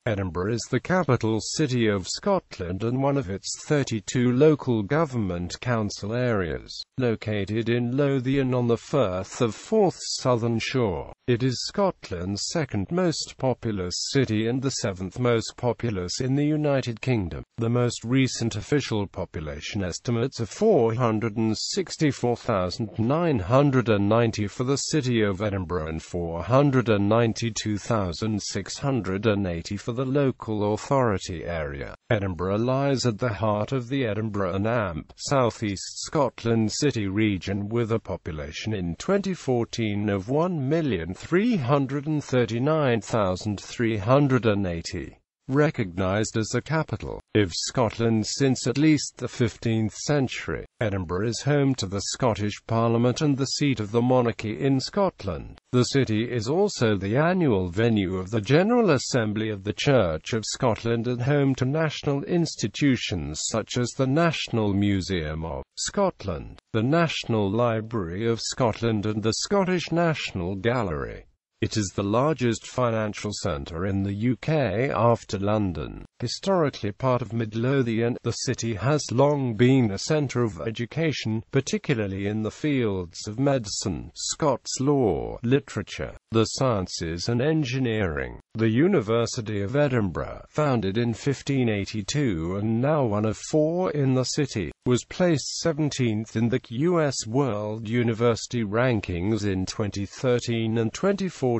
Edinburgh is the capital city of Scotland and one of its 32 local government council areas, located in Lothian on the Firth of Forth's southern shore. It is Scotland's second most populous city and the seventh most populous in the United Kingdom. The most recent official population estimates are 464,990 for the city of Edinburgh and 492,680 for the local authority area. Edinburgh lies at the heart of the Edinburgh and Amp, southeast Scotland city region with a population in 2014 of 1,339,380. Recognised as the capital of Scotland since at least the 15th century, Edinburgh is home to the Scottish Parliament and the seat of the monarchy in Scotland. The city is also the annual venue of the General Assembly of the Church of Scotland and home to national institutions such as the National Museum of Scotland, the National Library of Scotland and the Scottish National Gallery. It is the largest financial centre in the UK after London. Historically part of Midlothian, the city has long been a centre of education, particularly in the fields of medicine, Scots law, literature, the sciences and engineering. The University of Edinburgh, founded in 1582 and now one of 4 in the city, was placed 17th in the US World University Rankings in 2013 and 2014.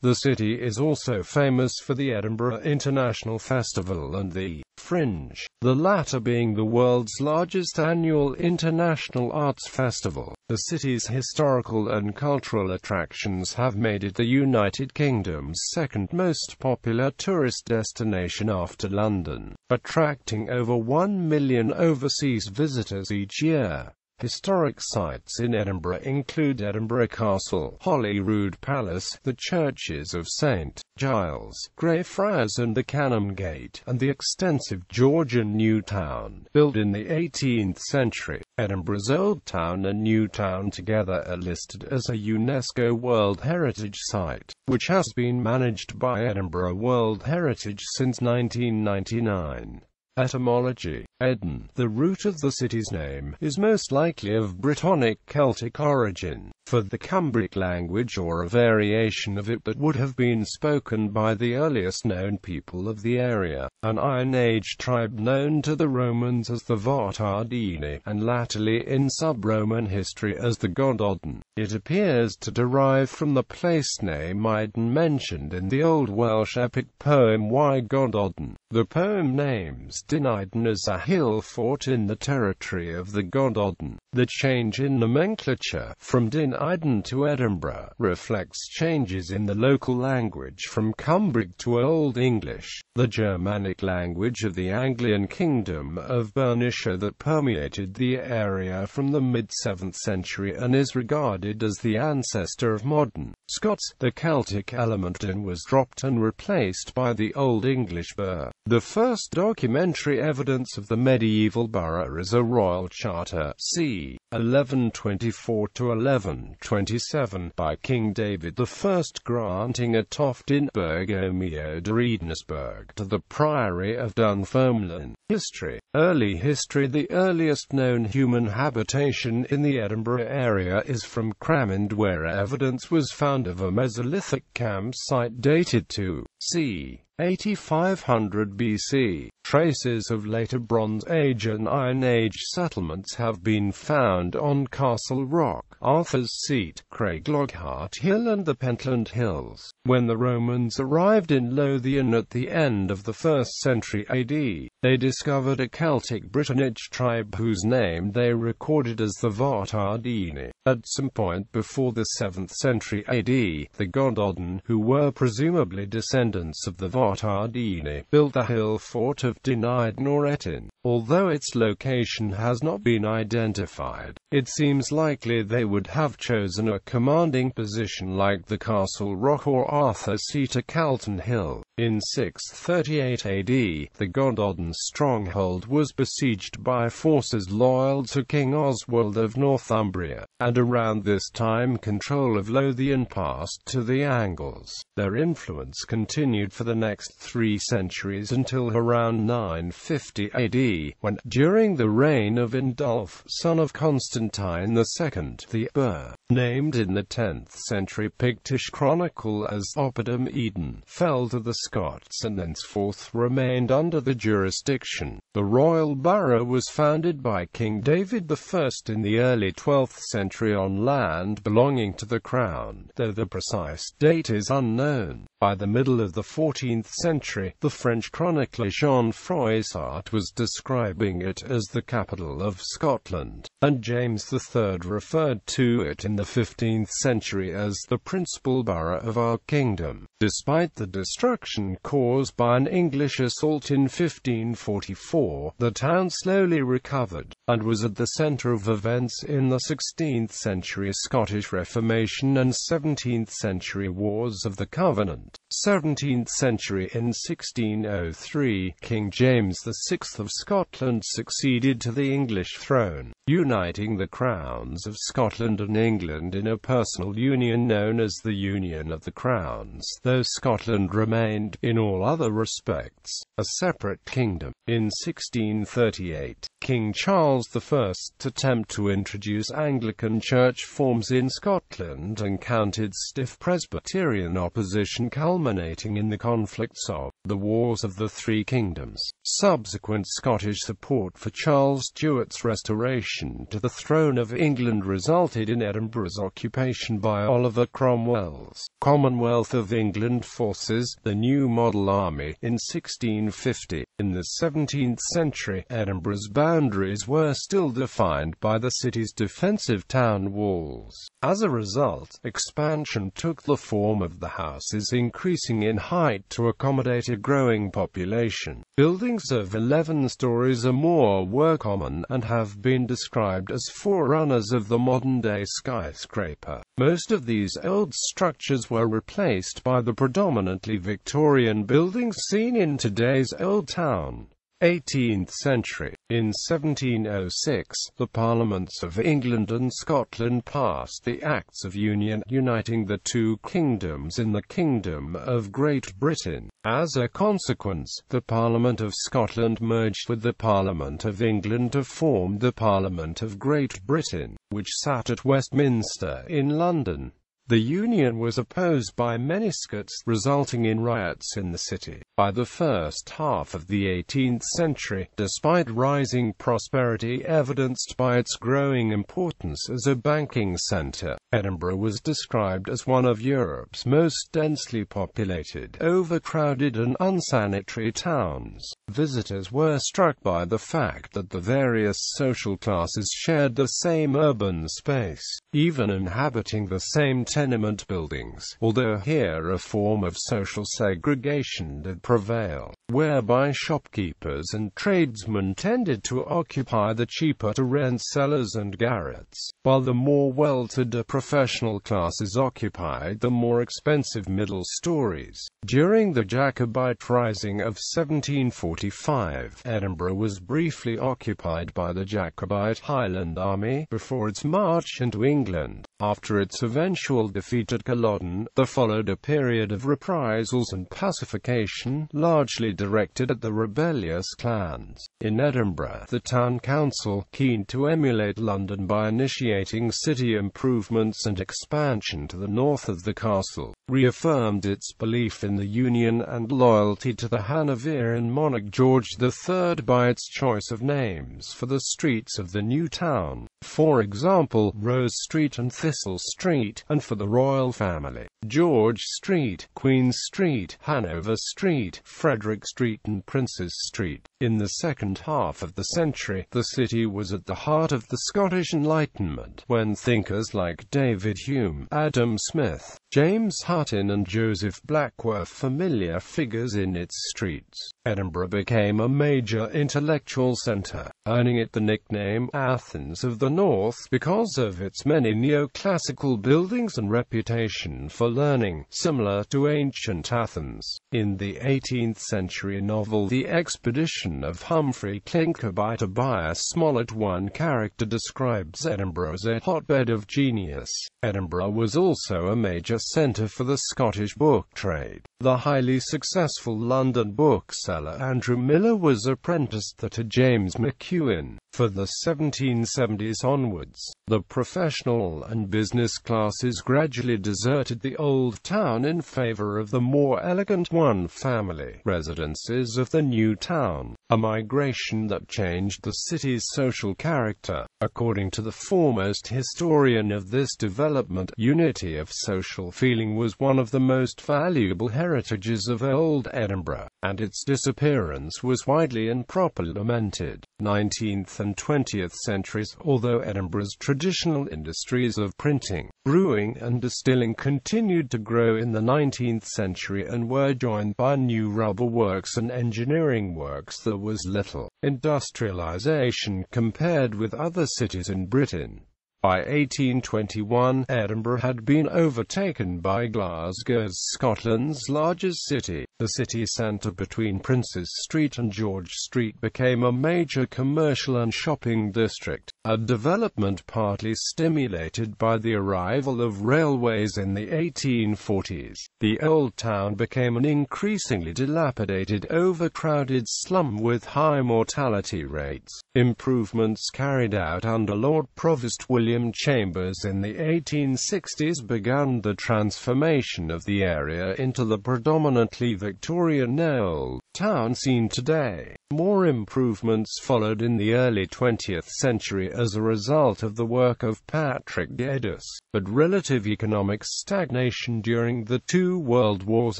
The city is also famous for the Edinburgh International Festival and the Fringe, the latter being the world's largest annual international arts festival. The city's historical and cultural attractions have made it the United Kingdom's second most popular tourist destination after London, attracting over 1 million overseas visitors each year. Historic sites in Edinburgh include Edinburgh Castle, Holyrood Palace, the churches of St. Giles, Greyfriars and the Canongate, and the extensive Georgian New Town, built in the 18th century. Edinburgh's Old Town and New Town together are listed as a UNESCO World Heritage Site, which has been managed by Edinburgh World Heritage since 1999. Etymology: Edin, the root of the city's name, is most likely of Brittonic Celtic origin, for the Cumbric language or a variation of it that would have been spoken by the earliest known people of the area, an Iron Age tribe known to the Romans as the Votardini, and latterly in sub-Roman history as the Gododin. It appears to derive from the place name Iden mentioned in the Old Welsh epic poem Y Gododin. The poem names Diniden as a hill fort in the territory of the Gododin. The change in nomenclature from Diniden to Edinburgh reflects changes in the local language from Cumbric to Old English, the Germanic language of the Anglian Kingdom of Bernicia that permeated the area from the mid-7th century and is regarded as the ancestor of modern Scots. The Celtic element in was dropped and replaced by the Old English bur. The first documentary evidence of the medieval borough is a royal charter, c. 1124–1127, by King David I, granting a toft in Burgomio de Edensburg to the Priory of Dunfermline. History. Early history. The earliest known human habitation in the Edinburgh area is from Cramond, where evidence was found of a Mesolithic campsite dated to c. 8500 BC. Traces of later Bronze Age and Iron Age settlements have been found on Castle Rock, Arthur's Seat, Craiglockhart Hill and the Pentland Hills. When the Romans arrived in Lothian at the end of the 1st century AD, they discovered a Celtic Brittonic tribe whose name they recorded as the Votardini. At some point before the 7th century AD, the Gododin, who were presumably descendants of the Votardini, built the hill fort of Diniden or Etin. Although its location has not been identified, it seems likely they would have chosen a commanding position like the Castle Rock or Arthur's Seat at Calton Hill. In 638 AD, the Gododin stronghold was besieged by forces loyal to King Oswald of Northumbria, and around this time control of Lothian passed to the Angles. Their influence continued for the next 3 centuries until around 950 AD, when, during the reign of Indulf, son of Constantine II, the Burr, named in the 10th century Pictish chronicle as Oppidum Eden, fell to the Scots and thenceforth remained under the jurisdiction. The royal borough was founded by King David I in the early 12th century on land belonging to the crown, though the precise date is unknown. By the middle of the 14th century, the French chronicler Jean Froissart was describing it as the capital of Scotland, and James III referred to it in the 15th century as the principal borough of our kingdom. Despite the destruction caused by an English assault in 1544, the town slowly recovered, and was at the centre of events in the 16th century Scottish Reformation and 17th century Wars of the Covenant. 17th century. In 1603, King James VI of Scotland succeeded to the English throne, uniting the crowns of Scotland and England in a personal union known as the Union of the Crowns, though Scotland remained, in all other respects, a separate kingdom. In 1638, King Charles I's attempt to introduce Anglican church forms in Scotland encountered stiff Presbyterian opposition, culminating in the conflicts of the Wars of the Three Kingdoms. Subsequent Scottish support for Charles Stuart's restoration to the throne of England resulted in Edinburgh's occupation by Oliver Cromwell's Commonwealth of England forces, the New Model Army, in 1650. In the 17th century, Edinburgh's boundaries were still defined by the city's defensive town walls. As a result, expansion took the form of the houses increasing in height to accommodate a growing population. Buildings of 11 stories or more were common, and have been described as forerunners of the modern-day skyscraper. Most of these old structures were replaced by the predominantly Victorian buildings seen in today's Old Town. 18th century. In 1706, the Parliaments of England and Scotland passed the Acts of Union, uniting the two kingdoms in the Kingdom of Great Britain. As a consequence, the Parliament of Scotland merged with the Parliament of England to form the Parliament of Great Britain, which sat at Westminster in London. The union was opposed by many Scots, resulting in riots in the city. By the first half of the 18th century, despite rising prosperity evidenced by its growing importance as a banking centre, Edinburgh was described as one of Europe's most densely populated, overcrowded and unsanitary towns. Visitors were struck by the fact that the various social classes shared the same urban space, even inhabiting the same tenement buildings, although here a form of social segregation did prevail, whereby shopkeepers and tradesmen tended to occupy the cheaper-to-rent cellars and garrets, while the more well-to-do professional classes occupied the more expensive middle stories. During the Jacobite Rising of 1745, Edinburgh was briefly occupied by the Jacobite Highland Army before its march into England. After its eventual defeat at Culloden, there followed a period of reprisals and pacification, largely directed at the rebellious clans. In Edinburgh, the town council, keen to emulate London by initiating city improvements and expansion to the north of the castle, reaffirmed its belief in the Union and loyalty to the Hanoverian monarch George III by its choice of names for the streets of the new town. For example, Rose Street and Thistle Street, and for the royal family, George Street, Queen Street, Hanover Street, Frederick Street and Princes Street. In the second half of the century, the city was at the heart of the Scottish Enlightenment, when thinkers like David Hume, Adam Smith, James Hutton and Joseph Black were familiar figures in its streets. Edinburgh became a major intellectual centre, earning it the nickname Athens of the North because of its many neoclassical buildings and reputation for learning, similar to ancient Athens. In the 18th century novel The Expedition of Humphrey Clinker by Tobias Smollett, one character describes Edinburgh as a hotbed of genius. Edinburgh was also a major centre for the Scottish book trade. The highly successful London bookseller Andrew Miller was apprenticed there to James McEwen. For the 1770s onwards, the professional and business classes gradually deserted the old town in favour of the more elegant one-family residences of the new town, a migration that changed the city's social character. According to the foremost historian of this development, unity of social feeling was one of the most valuable heritages of old Edinburgh, and its disappearance was widely and properly lamented. 19th and 20th centuries. Although Edinburgh's traditional industries of printing, brewing and distilling continued to grow in the 19th century and were joined by new rubber works and engineering works, there was little industrialization compared with other cities in Britain. By 1821, Edinburgh had been overtaken by Glasgow as Scotland's largest city. The city centre between Princes Street and George Street became a major commercial and shopping district, a development partly stimulated by the arrival of railways in the 1840s. The old town became an increasingly dilapidated, overcrowded slum with high mortality rates. Improvements carried out under Lord Provost William Chambers in the 1860s began the transformation of the area into the predominantly Victorian old town seen today. More improvements followed in the early 20th century as a result of the work of Patrick Geddes, but relative economic stagnation during the two world wars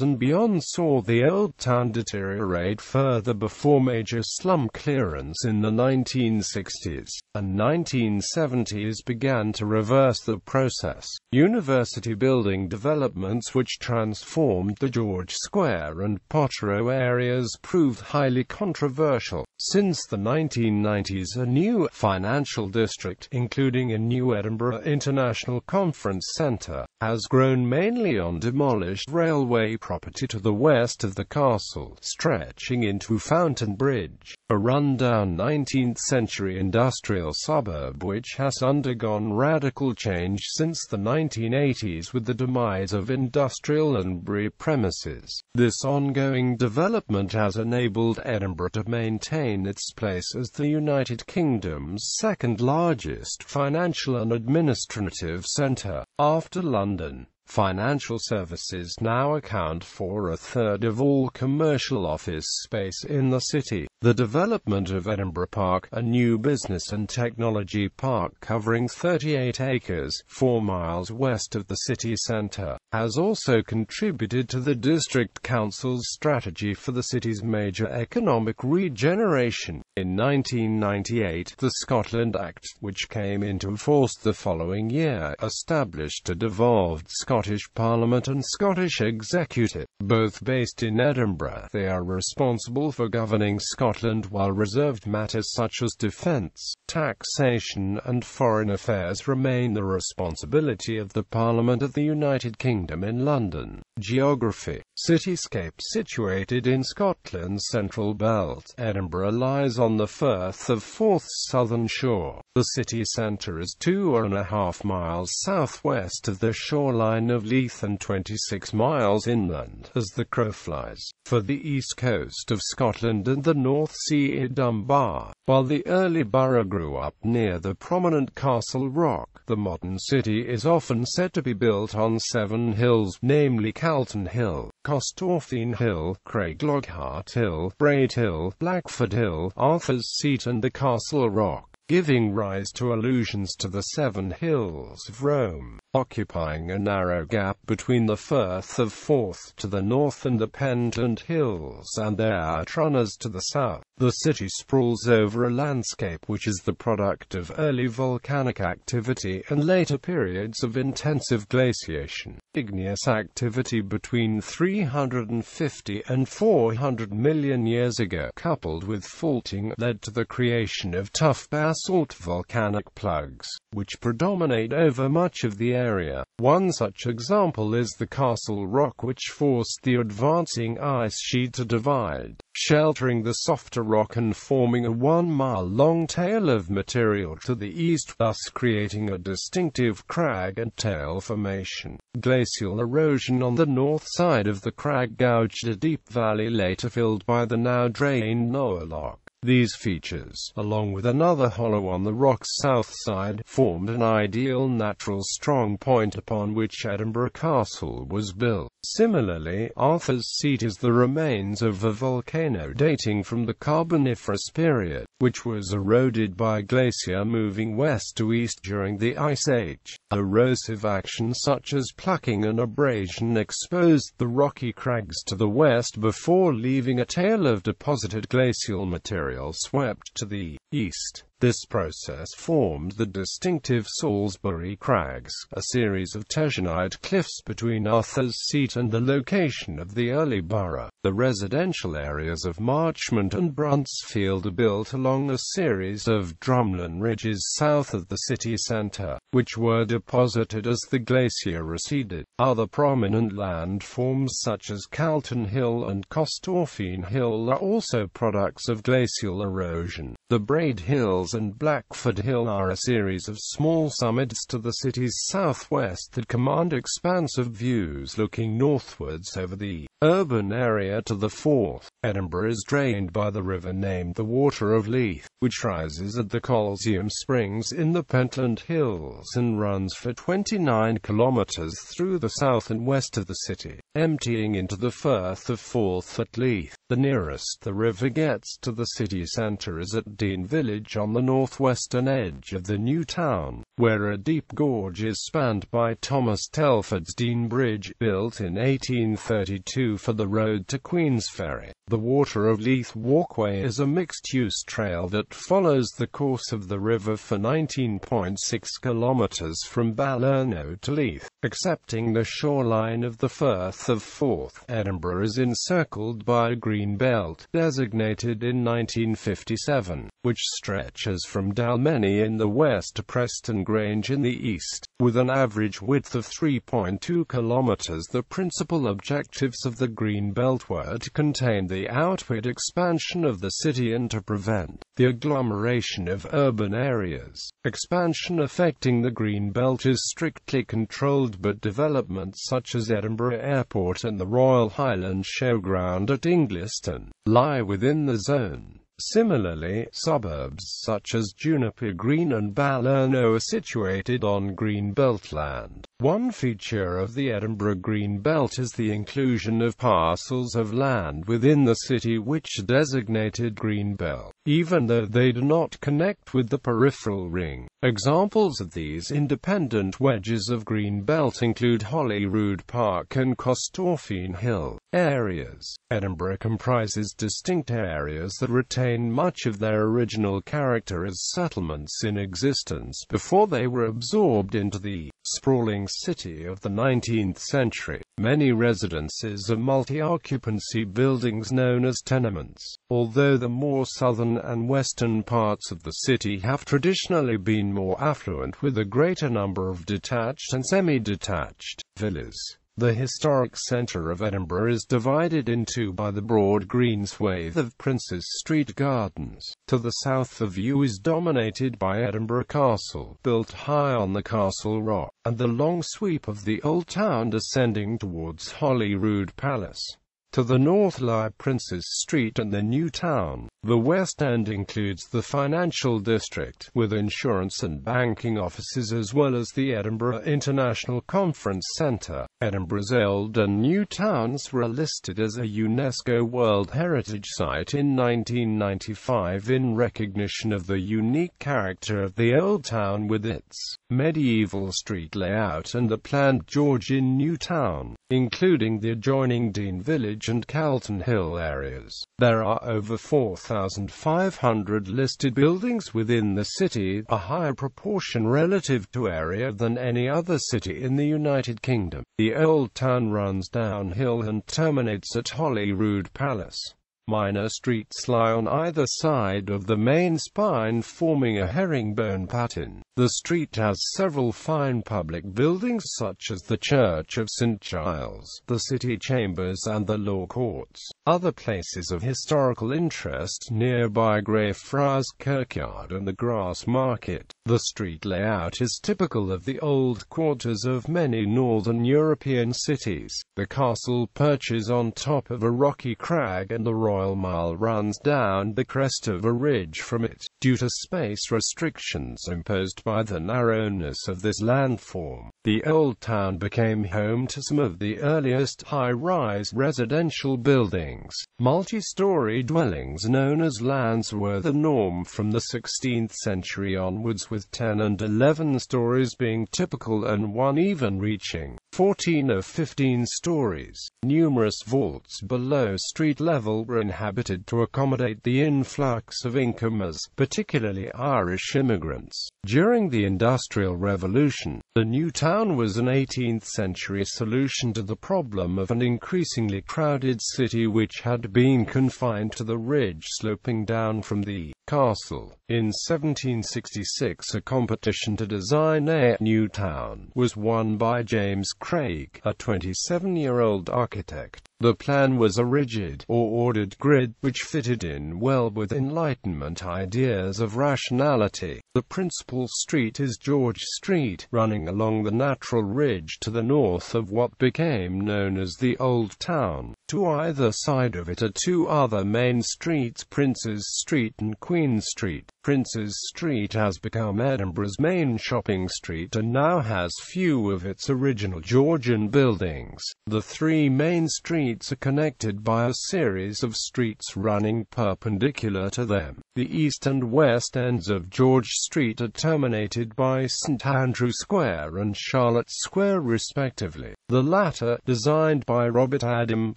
and beyond saw the old town deteriorate further before major slum clearance in the 1960s and 1970s began to reverse the process. University building developments which transformed the George Square and Potterrow areas proved highly controversial. Since the 1990s, a new financial district, including a new Edinburgh International Conference Centre, has grown mainly on demolished railway property to the west of the castle, stretching into Fountain Bridge, a rundown 19th-century industrial suburb which has undergone radical change since the 1980s with the demise of industrial and brewery premises. This ongoing development has enabled Edinburgh to maintain its place as the United Kingdom's second-largest financial and administrative centre, after London. Financial services now account for a third of all commercial office space in the city. The development of Edinburgh Park, a new business and technology park covering 38 acres, 4 miles west of the city centre, has also contributed to the District Council's strategy for the city's major economic regeneration. In 1998, the Scotland Act, which came into force the following year, established a devolved Scottish Parliament and Scottish Executive, both based in Edinburgh. They are responsible for governing Scotland, while reserved matters such as defence, taxation and foreign affairs remain the responsibility of the Parliament of the United Kingdom in London. Geography. Cityscape. Situated in Scotland's central belt, Edinburgh lies on the Firth of Forth's southern shore. The city centre is 2.5 miles southwest of the shoreline of Leith and 26 miles inland as the crow flies, for the east coast of Scotland and the North Sea at Dunbar. While the early borough grew up near the prominent Castle Rock, the modern city is often said to be built on 7 hills, namely Calton Hill, Corstorphine Hill, Craiglockhart Hill, Braid Hill, Blackford Hill, Arthur's Seat and the Castle Rock, giving rise to allusions to the 7 hills of Rome, occupying a narrow gap between the Firth of Forth to the north and the Pendant Hills and their outrunners to the south. The city sprawls over a landscape which is the product of early volcanic activity and later periods of intensive glaciation. Igneous activity between 350 and 400 million years ago, coupled with faulting, led to the creation of tough basalt volcanic plugs, which predominate over much of the area. One such example is the Castle Rock, which forced the advancing ice sheet to divide, sheltering the softer rock and forming a 1-mile-long tail of material to the east, thus creating a distinctive crag and tail formation. Glacial erosion on the north side of the crag gouged a deep valley later filled by the now drained Noah Lock. These features, along with another hollow on the rock's south side, formed an ideal natural strong point upon which Edinburgh Castle was built. Similarly, Arthur's Seat is the remains of a volcano dating from the Carboniferous period, which was eroded by a glacier moving west to east during the Ice Age. Erosive action such as plucking and abrasion exposed the rocky crags to the west before leaving a tail of deposited glacial material swept to the east. This process formed the distinctive Salisbury Crags, a series of Teschenite cliffs between Arthur's Seat and the location of the early borough. The residential areas of Marchmont and Bruntsfield are built along a series of drumlin ridges south of the city centre, which were deposited as the glacier receded. Other prominent landforms such as Calton Hill and Corstorphine Hill are also products of glacial erosion. The Braid Hills and Blackford Hill are a series of small summits to the city's southwest that command expansive views looking northwards over the urban area to the Forth. Edinburgh is drained by the river named the Water of Leith, which rises at the Colzium Springs in the Pentland Hills and runs for 29 kilometres through the south and west of the city, emptying into the Firth of Forth at Leith. The nearest the river gets to the city centre is at Dean Village on the northwestern edge of the new town, where a deep gorge is spanned by Thomas Telford's Dean Bridge, built in 1832 for the road to Queensferry. The Water of Leith Walkway is a mixed-use trail that follows the course of the river for 19.6 kilometres from Balerno to Leith. Excepting the shoreline of the Firth of Forth, Edinburgh is encircled by a green belt, designated in 1957, which stretches from Dalmeny in the west to Preston Grange in the east. With an average width of 3.2 kilometres, the principal objectives of the green belt were to contain the outward expansion of the city and to prevent the agglomeration of urban areas. Expansion affecting the green belt is strictly controlled, but developments such as Edinburgh Airport and the Royal Highland Showground at Ingliston lie within the zone. Similarly, suburbs such as Juniper Green and Balerno are situated on green belt land. One feature of the Edinburgh Green Belt is the inclusion of parcels of land within the city which are designated Green Belt, even though they do not connect with the peripheral ring. Examples of these independent wedges of Green Belt include Holyrood Park and Corstorphine Hill. Areas. Edinburgh comprises distinct areas that retain much of their original character as settlements in existence before they were absorbed into the sprawling city of the 19th century. Many residences are multi-occupancy buildings known as tenements, although the more southern and western parts of the city have traditionally been more affluent with a greater number of detached and semi-detached villas. The historic centre of Edinburgh is divided in two by the broad green swathe of Princes Street Gardens. To the south the view is dominated by Edinburgh Castle, built high on the Castle Rock, and the long sweep of the Old Town descending towards Holyrood Palace. To the north lie Princes Street and the New Town. The West End includes the financial district, with insurance and banking offices as well as the Edinburgh International Conference Centre. Edinburgh's Old and New Towns were listed as a UNESCO World Heritage Site in 1995 in recognition of the unique character of the Old Town with its medieval street layout and the planned Georgian New Town, including the adjoining Dean Village College and Calton Hill areas. There are over 4,500 listed buildings within the city, a higher proportion relative to area than any other city in the United Kingdom. The Old Town runs downhill and terminates at Holyrood Palace. Minor streets lie on either side of the main spine, forming a herringbone pattern. The street has several fine public buildings such as the Church of St. Giles, the City Chambers and the Law Courts. Other places of historical interest nearby Greyfriars Kirkyard and the Grass Market. The street layout is typical of the old quarters of many northern European cities. The castle perches on top of a rocky crag and the Royal Mile runs down the crest of a ridge from it. Due to space restrictions imposed by the narrowness of this landform, the Old Town became home to some of the earliest high-rise residential buildings. Multi-story dwellings known as lands were the norm from the 16th century onwards, with 10 and 11 stories being typical and one even reaching 14 or 15 stories. Numerous vaults below street level were inhabited to accommodate the influx of incomers, particularly Irish immigrants. During the Industrial Revolution, the new town was an 18th-century solution to the problem of an increasingly crowded city which had been confined to the ridge sloping down from the castle. In 1766, a competition to design a new town was won by James Craig, a 27-year-old architect. The plan was a rigid, or ordered grid, which fitted in well with Enlightenment ideas of rationality. The principal street is George Street, running along the natural ridge to the north of what became known as the Old Town. To either side of it are two other main streets, Prince's Street and Queen Street. Prince's Street has become Edinburgh's main shopping street and now has few of its original Georgian buildings. The three main streets are connected by a series of streets running perpendicular to them. The east and west ends of George Street are terminated by St Andrew Square and Charlotte Square respectively. The latter, designed by Robert Adam,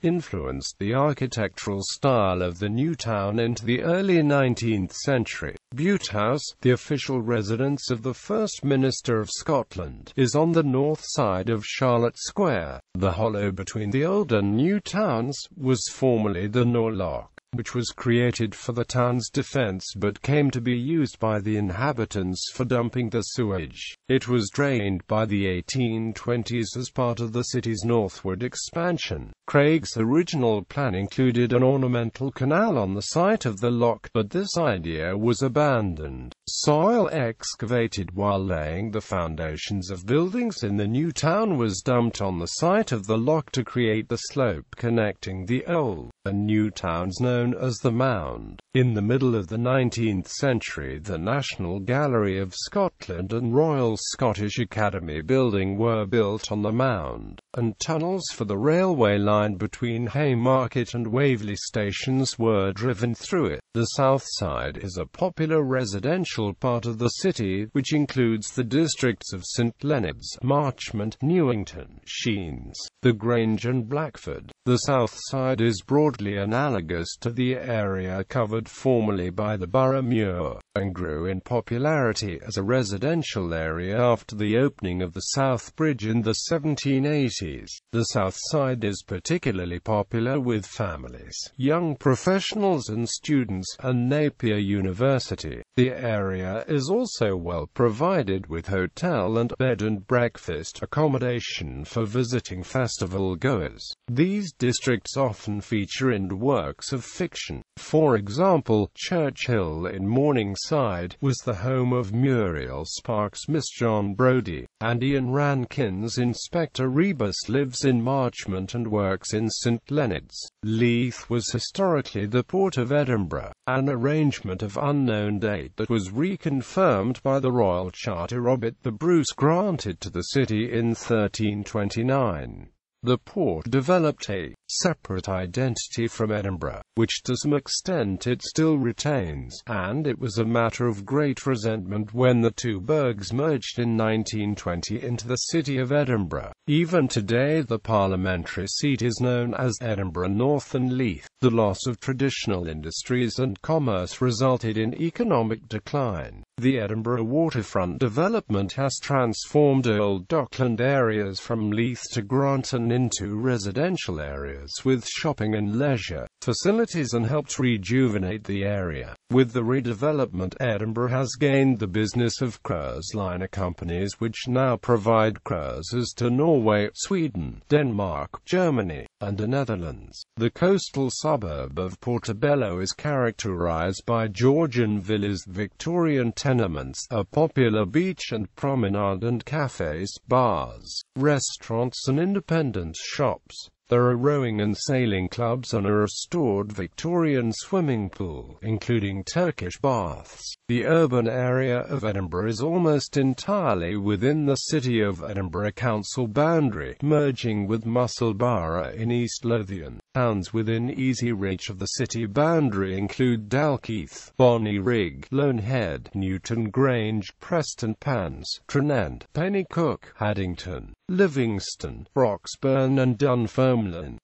influenced the architectural style of the new town into the early 19th century. Bute House, the official residence of the First Minister of Scotland, is on the north side of Charlotte Square. The hollow between the old and new towns was formerly the Norloch, which was created for the town's defense but came to be used by the inhabitants for dumping the sewage. It was drained by the 1820s as part of the city's northward expansion. Craig's original plan included an ornamental canal on the site of the loch, but this idea was abandoned. Soil excavated while laying the foundations of buildings in the new town was dumped on the site of the loch to create the slope connecting the old and new towns known as the Mound. In the middle of the 19th century, the National Gallery of Scotland and Royal Scottish Academy building were built on the Mound, and tunnels for the railway line between Haymarket and Waverley stations were driven through it. The south side is a popular residential part of the city, which includes the districts of St Leonard's, Marchmont, Newington, Sheens, The Grange and Blackford. The south side is broadly analogous to the area covered formerly by the Borough Muir, and grew in popularity as a residential area after the opening of the South Bridge in the 1780s. The south side is particularly popular with families, young professionals and students, and Napier University. The area is also well provided with hotel and bed and breakfast accommodation for visiting festival goers. These districts often feature in works of fiction. For example, Churchill in Morningside was the home of Muriel Sparks' Miss John Brodie, and Ian Rankin's Inspector Rebus lives in Marchmont and works in St Leonard's. Leith was historically the port of Edinburgh, an arrangement of unknown date that was reconfirmed by the Royal Charter Robert the Bruce granted to the city in 1329. The port developed a separate identity from Edinburgh, which to some extent it still retains, and it was a matter of great resentment when the two burghs merged in 1920 into the city of Edinburgh. Even today the parliamentary seat is known as Edinburgh North and Leith. The loss of traditional industries and commerce resulted in economic decline. The Edinburgh waterfront development has transformed old dockland areas from Leith to Granton into residential areas with shopping and leisure facilities and helped rejuvenate the area. With the redevelopment, Edinburgh has gained the business of cruise liner companies which now provide cruises to Norway, Sweden, Denmark, Germany, and the Netherlands. The coastal suburb of Portobello is characterized by Georgian villas, Victorian tenements, a popular beach and promenade and cafes, bars, restaurants and independent shops. There are rowing and sailing clubs and a restored Victorian swimming pool, including Turkish baths. The urban area of Edinburgh is almost entirely within the City of Edinburgh council boundary, merging with Musselburgh in East Lothian. Towns within easy reach of the city boundary include Dalkeith, Bonnyrigg, Loanhead, Newton Grange, Preston Pans, Tranent, Pennycook, Haddington, Livingston, Broxburn and Dunfermline.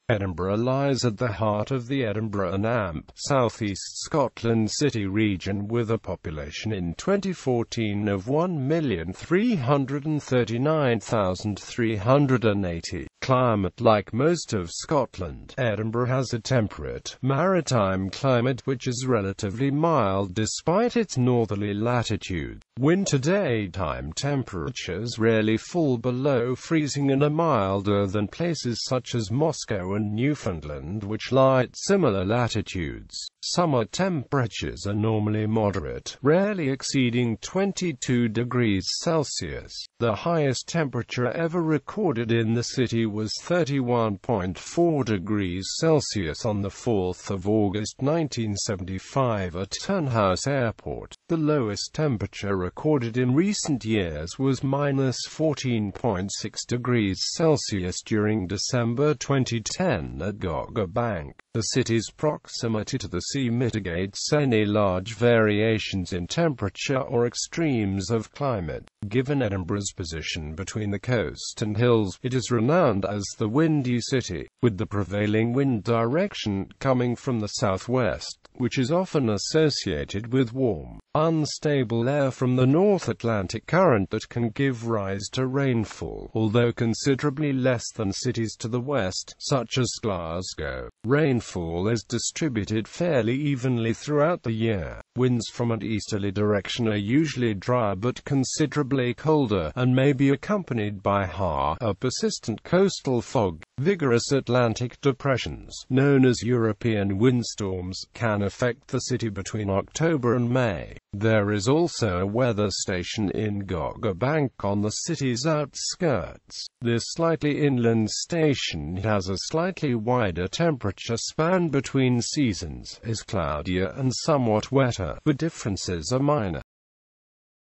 Edinburgh lies at the heart of the Edinburgh and Amp, southeast Scotland city region with a population in 2014 of 1,339,380. Climate. Like most of Scotland, Edinburgh has a temperate, maritime climate which is relatively mild despite its northerly latitude. Winter daytime temperatures rarely fall below freezing and are milder than places such as Moscow and Newfoundland which lie at similar latitudes. Summer temperatures are normally moderate, rarely exceeding 22 degrees Celsius. The highest temperature ever recorded in the city was 31.4 degrees Celsius on the 4th of August 1975 at Turnhouse Airport. The lowest temperature recorded in recent years was minus 14.6 degrees Celsius during December 2010 at Gogger Bank. The city's proximity to the sea mitigates any large variations in temperature or extremes of climate. Given Edinburgh's position between the coast and hills, it is renowned as the Windy City, with the prevailing wind direction coming from the southwest, which is often associated with warm, unstable air from the North Atlantic current that can give rise to rainfall, although considerably less than cities to the west, such as Glasgow. Rainfall is distributed fairly evenly throughout the year. Winds from an easterly direction are usually dry but considerably colder, and may be accompanied by a persistent coastal fog. Vigorous Atlantic depressions, known as European windstorms, can affect the city between October and May. There is also a weather station in Gogger Bank on the city's outskirts. This slightly inland station has a slightly wider temperature span between seasons, is cloudier and somewhat wetter. The differences are minor.